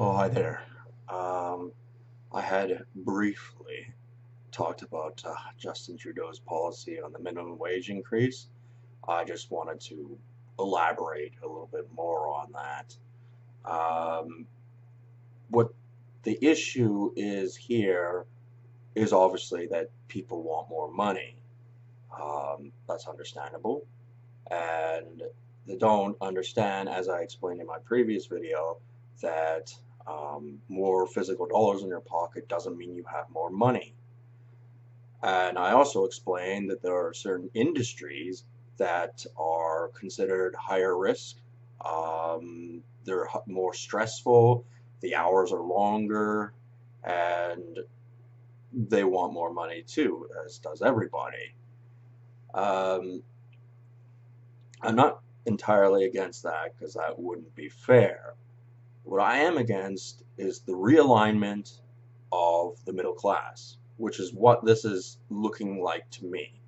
Oh, hi there. Um, I had briefly talked about Justin Trudeau's policy on the minimum wage increase. I just wanted to elaborate a little bit more on that. Um, what the issue is here is obviously that people want more money. That's understandable. And they don't understand, as I explained in my previous video, that more physical dollars in your pocket doesn't mean you have more money. And I also explained that there are certain industries that are considered higher risk. They're more stressful, the hours are longer, and they want more money too, as does everybody. Um, I'm not entirely against that because that wouldn't be fair. What I am against is the realignment of the middle class, which is what this is looking like to me.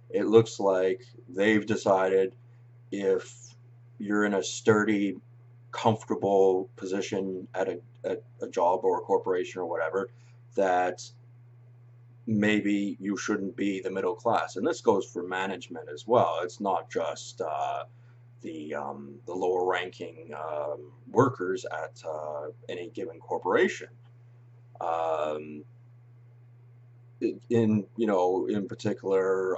It looks like they've decided if you're in a sturdy, comfortable position at a job or a corporation or whatever, that maybe you shouldn't be the middle class. And this goes for management as well. It's not just the lower ranking workers at any given corporation. Um, in particular,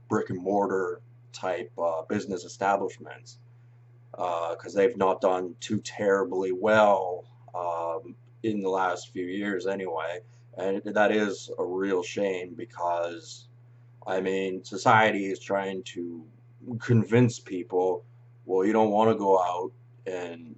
brick and mortar type business establishments, because they've not done too terribly well in the last few years anyway, and that is a real shame because I mean, society is trying to convince people, well, you don't want to go out and,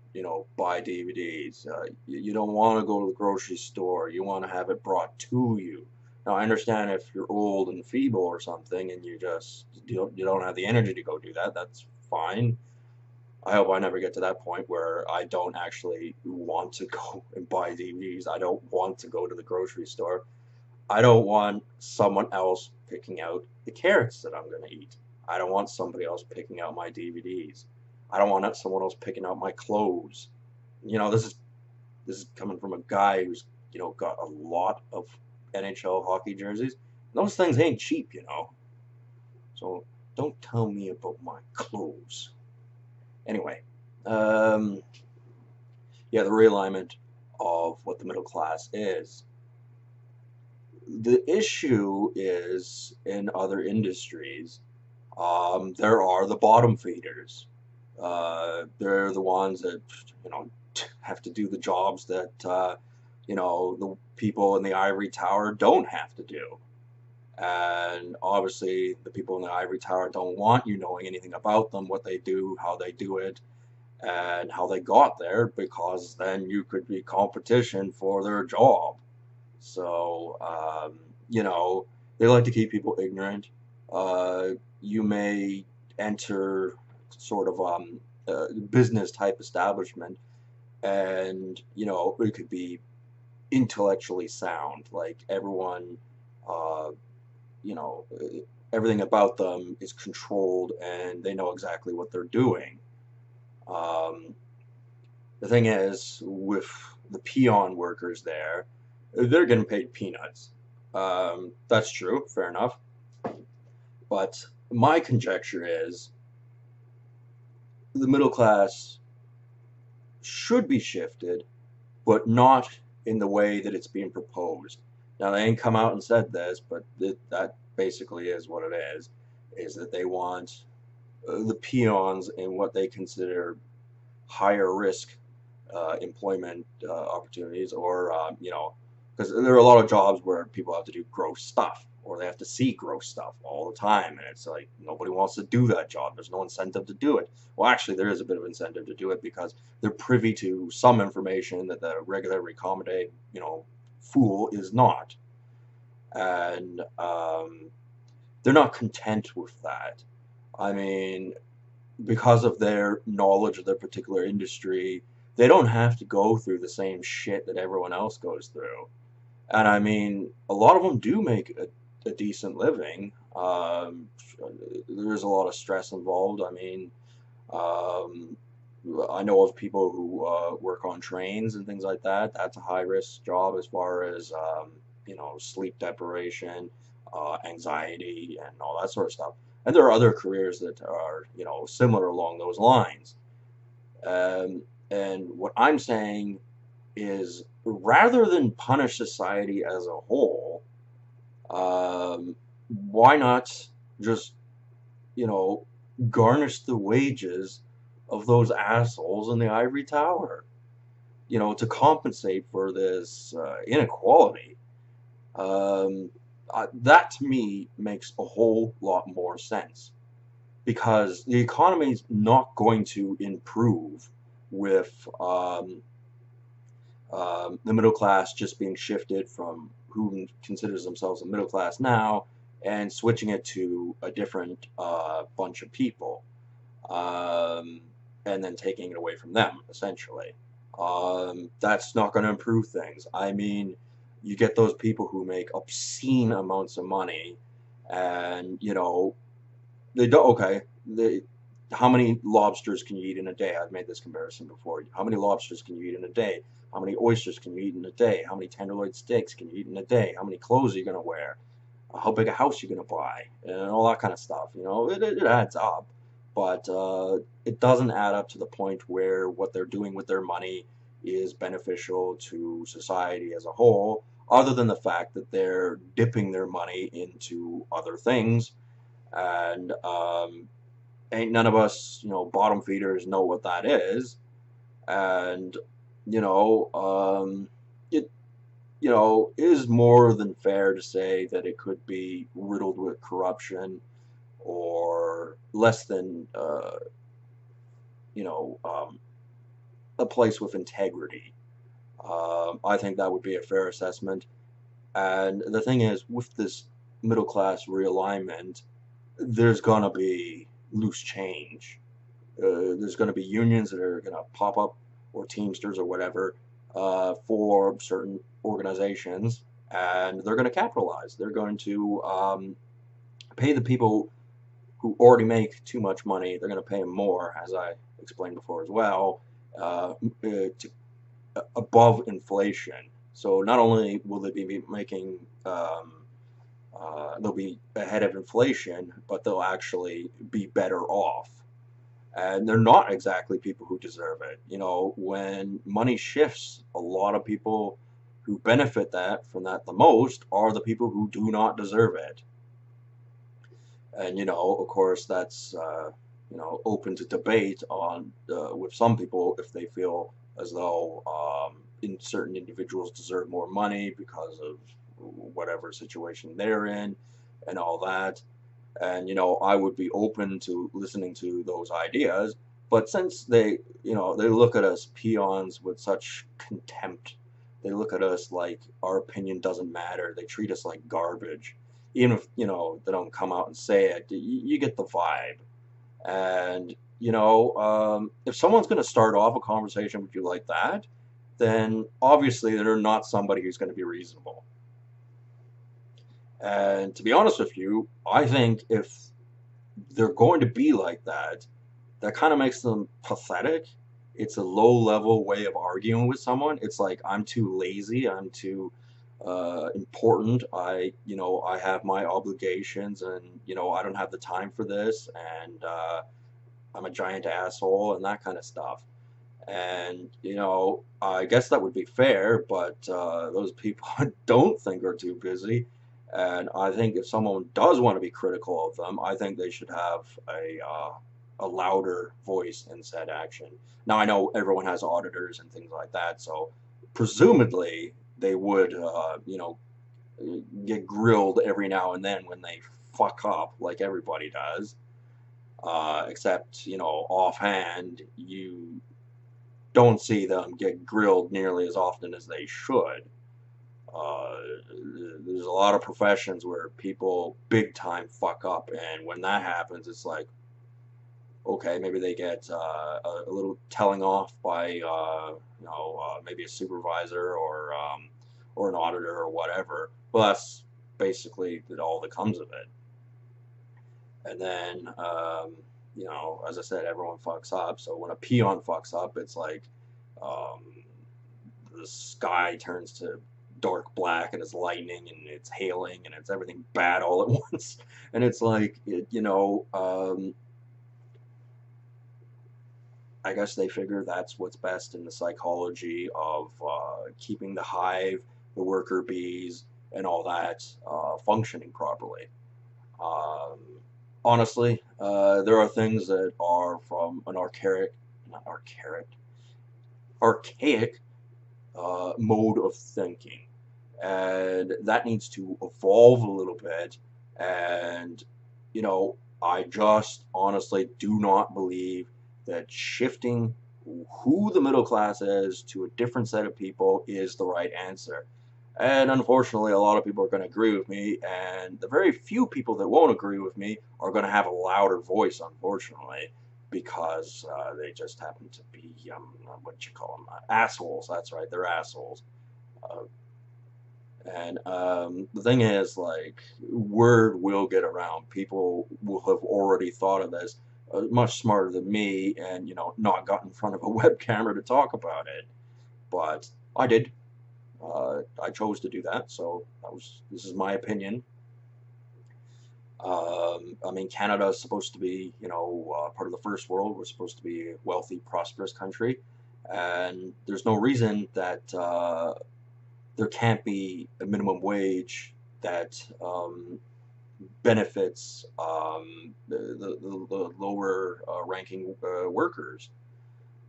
buy DVDs. You don't want to go to the grocery store. You want to have it brought to you. Now, I understand if you're old and feeble or something and you don't have the energy to go do that, that's fine. I hope I never get to that point where I don't actually want to go and buy DVDs. I don't want to go to the grocery store. I don't want someone else picking out the carrots that I'm going to eat. I don't want somebody else picking out my DVDs. I don't want someone else picking out my clothes. This is coming from a guy who's got a lot of NHL hockey jerseys. Those things ain't cheap. So don't tell me about my clothes. Anyway, um, yeah, the realignment of what the middle class is. The issue is in other industries, there are the bottom feeders. They're the ones that have to do the jobs that the people in the ivory tower don't have to do. And obviously, the people in the ivory tower don't want you knowing anything about them, what they do, how they do it, and how they got there, because then you could be competition for their job. So, they like to keep people ignorant. Uh, you may enter sort of business type establishment, and it could be intellectually sound. Like everyone, uh, you know, everything about them is controlled, and they know exactly what they're doing. Um, the thing is, with the peon workers there, they're getting paid peanuts. That's true, fair enough. But my conjecture is the middle class should be shifted, but not in the way that it's being proposed. Now, they ain't come out and said this, but that basically is what it is that they want the peons in what they consider higher risk employment opportunities, or because there are a lot of jobs where people have to do gross stuff, or they have to see gross stuff all the time, and it's like nobody wants to do that job. There's no incentive to do it. Well, actually, there is a bit of incentive to do it because they're privy to some information that the regular accommodate, fool is not, and they're not content with that. I mean, because of their knowledge of their particular industry, they don't have to go through the same shit that everyone else goes through. And I mean, a lot of them do make a decent living. There's a lot of stress involved. I mean, um, I know of people who work on trains and things like that. That's a high risk job as far as sleep deprivation, anxiety, and all that sort of stuff. And there are other careers that are similar along those lines. Um, and what I'm saying is, rather than punish society as a whole, um, why not just you know, garnish the wages of those assholes in the ivory tower, to compensate for this inequality. Um, that to me makes a whole lot more sense because the economy is not going to improve with the middle class just being shifted from who considers themselves a middle class now and switching it to a different bunch of people, um, and then taking it away from them, essentially. That's not going to improve things. I mean, you get those people who make obscene amounts of money, and they don't. Okay, how many lobsters can you eat in a day? I've made this comparison before. How many lobsters can you eat in a day? How many oysters can you eat in a day? How many tenderloin steaks can you eat in a day? How many clothes are you going to wear? How big a house you're going to buy? And all that kind of stuff. It adds up, but it doesn't add up to the point where what they're doing with their money is beneficial to society as a whole, other than the fact that they're dipping their money into other things. And ain't none of us, bottom feeders know what that is. And, you know, it, is more than fair to say that it could be riddled with corruption or less than, a place with integrity. I think that would be a fair assessment. And the thing is, with this middle class realignment, there's gonna be loose change. There's gonna be unions that are gonna pop up, or Teamsters or whatever, for certain organizations, and they're gonna capitalize. They're going to pay the people who already make too much money. They're gonna pay them more, as I explained before as well, to above inflation. So not only will they be making they'll be ahead of inflation, but they'll actually be better off. And they're not exactly people who deserve it. When money shifts, a lot of people who benefit from that the most are the people who do not deserve it. And of course, that's open to debate on with some people if they feel as though in certain individuals deserve more money because of whatever situation they're in and all that. And I would be open to listening to those ideas, but since they look at us peons with such contempt, they look at us like our opinion doesn't matter, they treat us like garbage, even if they don't come out and say it, you get the vibe. And if someone's going to start off a conversation with you like that, then obviously they're not somebody who's going to be reasonable. And to be honest with you, I think if they're going to be like that, that kind of makes them pathetic. It's a low level way of arguing with someone. It's like, I'm too lazy, I'm too important. I have my obligations, and I don't have the time for this, and I'm a giant asshole and that kind of stuff. And I guess that would be fair, but those people I don't think are too busy. And I think if someone does want to be critical of them, I think they should have a louder voice in said action. Now I know everyone has auditors and things like that, so presumably they would get grilled every now and then when they fuck up, like everybody does. Except offhand, you don't see them get grilled nearly as often as they should. Uh, there's a lot of professions where people big time fuck up, and when that happens, it's like, okay, maybe they get a little telling off by maybe a supervisor or an auditor or whatever. Well, that's basically all that comes of it. And then you know, as I said, everyone fucks up. So when a peon fucks up, it's like um, the sky turns to dark black and it's lightning and it's hailing and it's everything bad all at once. And it's like, you know, I guess they figure that's what's best in the psychology of keeping the hive, the worker bees, and all that functioning properly. Um, Honestly, there are things that are from an archaic mode of thinking, and that needs to evolve a little bit. And you know, I just honestly do not believe that shifting who the middle class is to a different set of people is the right answer. And unfortunately, a lot of people are going to agree with me, and the very few people that won't agree with me are going to have a louder voice, unfortunately, because they just happen to be, what you call them, assholes. That's right, they're assholes. Uh, and the thing is, like, word will get around. People will have already thought of this much smarter than me, and you know, not got in front of a web camera to talk about it. But I did. I chose to do that, so this is my opinion. I mean, Canada is supposed to be, you know, part of the first world. We're supposed to be a wealthy, prosperous country, and there's no reason that there can't be a minimum wage that benefits the lower ranking workers,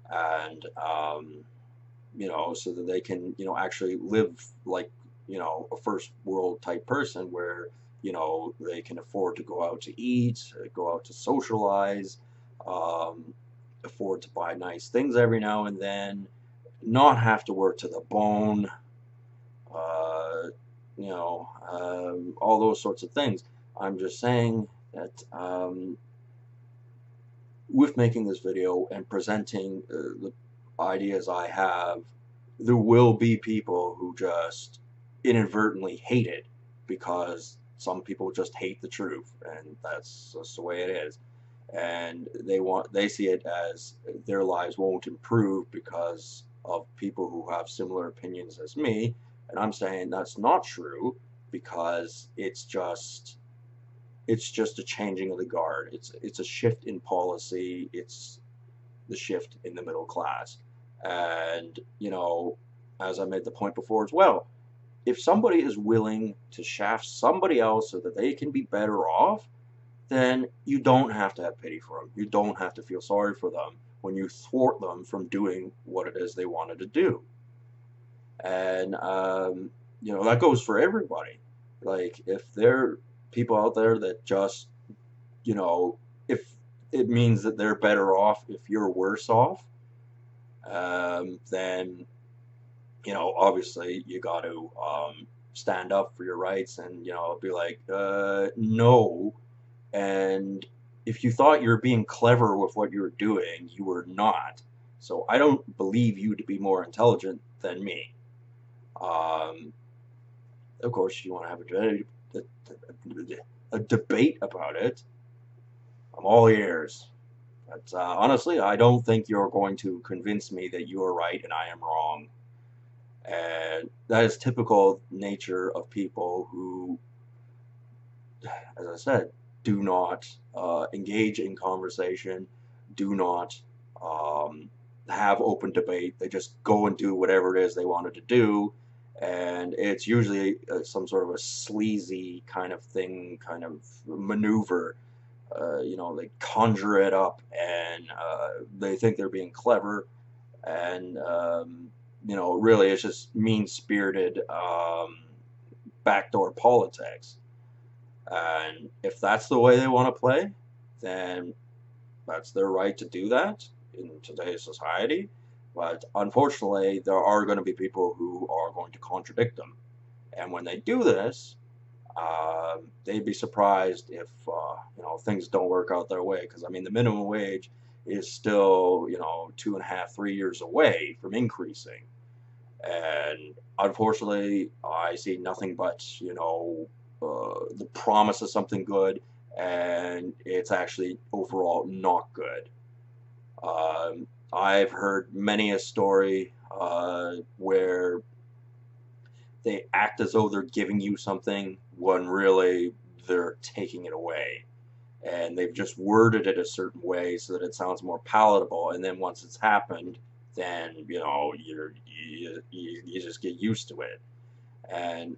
and you know, so that they can, you know, actually live like, you know, a first world type person where, you know, they can afford to go out to eat, go out to socialize, um, afford to buy nice things every now and then, not have to work to the bone, uh, you know, all those sorts of things. I'm just saying that with making this video and presenting the ideas I have, there will be people who just inadvertently hate it because some people just hate the truth, and that's just the way it is. And they see it as their lives won't improve because of people who have similar opinions as me, and I'm saying that's not true because it's just a changing of the guard. It's a shift in policy. It's the shift in the middle class. And you know, as I made the point before as well, if somebody is willing to shaft somebody else so that they can be better off, then you don't have to have pity for them. You don't have to feel sorry for them when you thwart them from doing what it is they wanted to do. And you know, that goes for everybody. Like, if there are people out there that just, you know, if it means that they're better off if you're worse off, then, you know, obviously you got to stand up for your rights and, you know, be like, no. And if you thought you were being clever with what you were doing, you were not. So I don't believe you to be more intelligent than me. Um, of course, you want to have a debate about it. I'm all ears. But honestly, I don't think you're going to convince me that you are right and I am wrong. And that is typical nature of people who, as I said, do not engage in conversation, do not have open debate. They just go and do whatever it is they wanted to do. And it's usually some sort of a sleazy kind of thing, kind of maneuver. You know, they conjure it up and they think they're being clever. And, you know, really it's just mean-spirited backdoor politics. And if that's the way they want to play, then that's their right to do that in today's society. But unfortunately, there are going to be people who are going to contradict them. And when they do this, they'd be surprised if you know, things don't work out their way. Because I mean, the minimum wage is still, you know, 2.5, 3 years away from increasing. And unfortunately, I see nothing but, you know, the promise of something good and it's actually overall not good. I've heard many a story where they act as though they're giving you something when really they're taking it away. And they've just worded it a certain way so that it sounds more palatable. And then once it's happened, then you just get used to it. And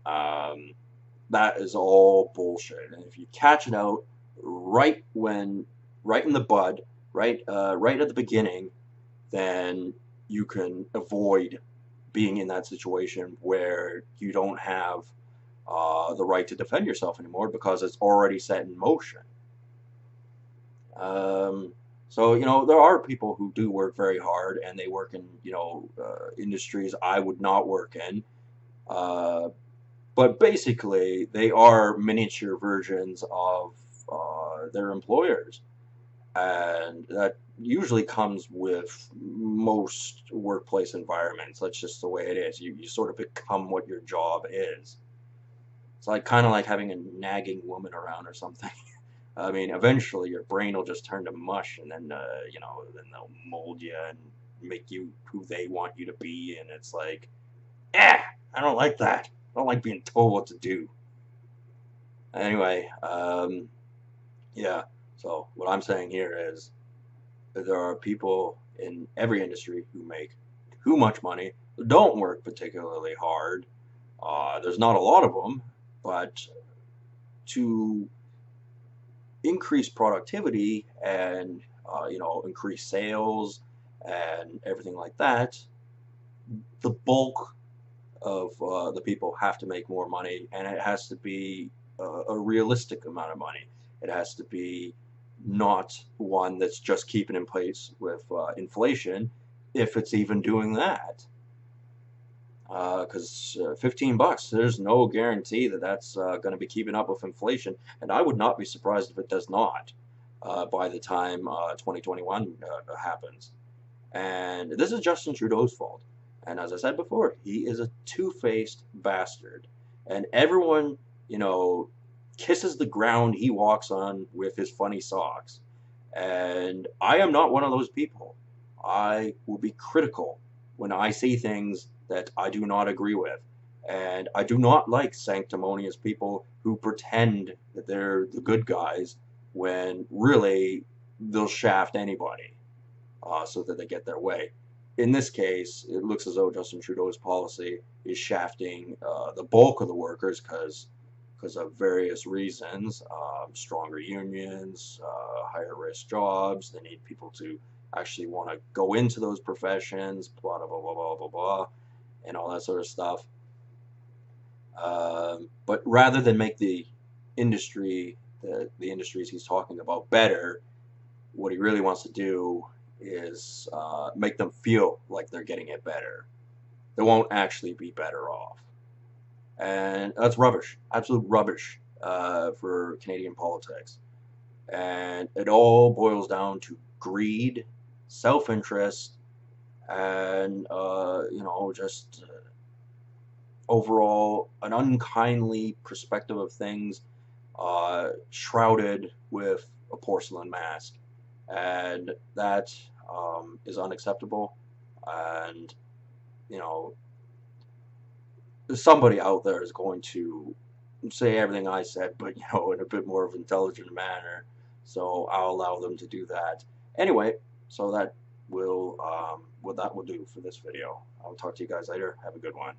that is all bullshit. And if you catch it out right right in the bud, right at the beginning, then you can avoid being in that situation where you don't have the right to defend yourself anymore because it's already set in motion. So, there are people who do work very hard and they work in, industries I would not work in. Uh, but basically, they are miniature versions of their employers. And that usually comes with most workplace environments. That's just the way it is. You sort of become what your job is. It's like kind of like having a nagging woman around or something. I mean, eventually your brain will just turn to mush, and then then they'll mold you and make you who they want you to be. And it's like, I don't like that. I don't like being told what to do. Anyway, yeah. So what I'm saying here is that there are people in every industry who make too much money, don't work particularly hard. There's not a lot of them, but to increase productivity and increase sales and everything like that, the bulk of the people have to make more money, and it has to be a realistic amount of money. It has to be not one that's just keeping in place with inflation, if it's even doing that. Because 15 bucks, there's no guarantee that that's going to be keeping up with inflation, and I would not be surprised if it does not by the time 2021 happens. And this is Justin Trudeau's fault. And as I said before, he is a two-faced bastard. And everyone, kisses the ground he walks on with his funny socks. And I am not one of those people. I will be critical when I see things that I do not agree with. And I do not like sanctimonious people who pretend that they're the good guys when really they'll shaft anybody so that they get their way. In this case, it looks as though Justin Trudeau's policy is shafting the bulk of the workers because of various reasons, stronger unions, higher risk jobs. They need people to actually want to go into those professions, blah, blah, blah, blah, blah, blah, blah, and all that sort of stuff. But rather than make the industry, the industries he's talking about better, what he really wants to do is make them feel like they're getting it better. They won't actually be better off. And that's rubbish, absolute rubbish for Canadian politics. And it all boils down to greed, self-interest, and just overall an unkindly perspective of things, shrouded with a porcelain mask. And that is unacceptable. And somebody out there is going to say everything I said, but in a bit more of an intelligent manner. So I'll allow them to do that. Anyway, so that will what that will do for this video. I'll talk to you guys later. Have a good one.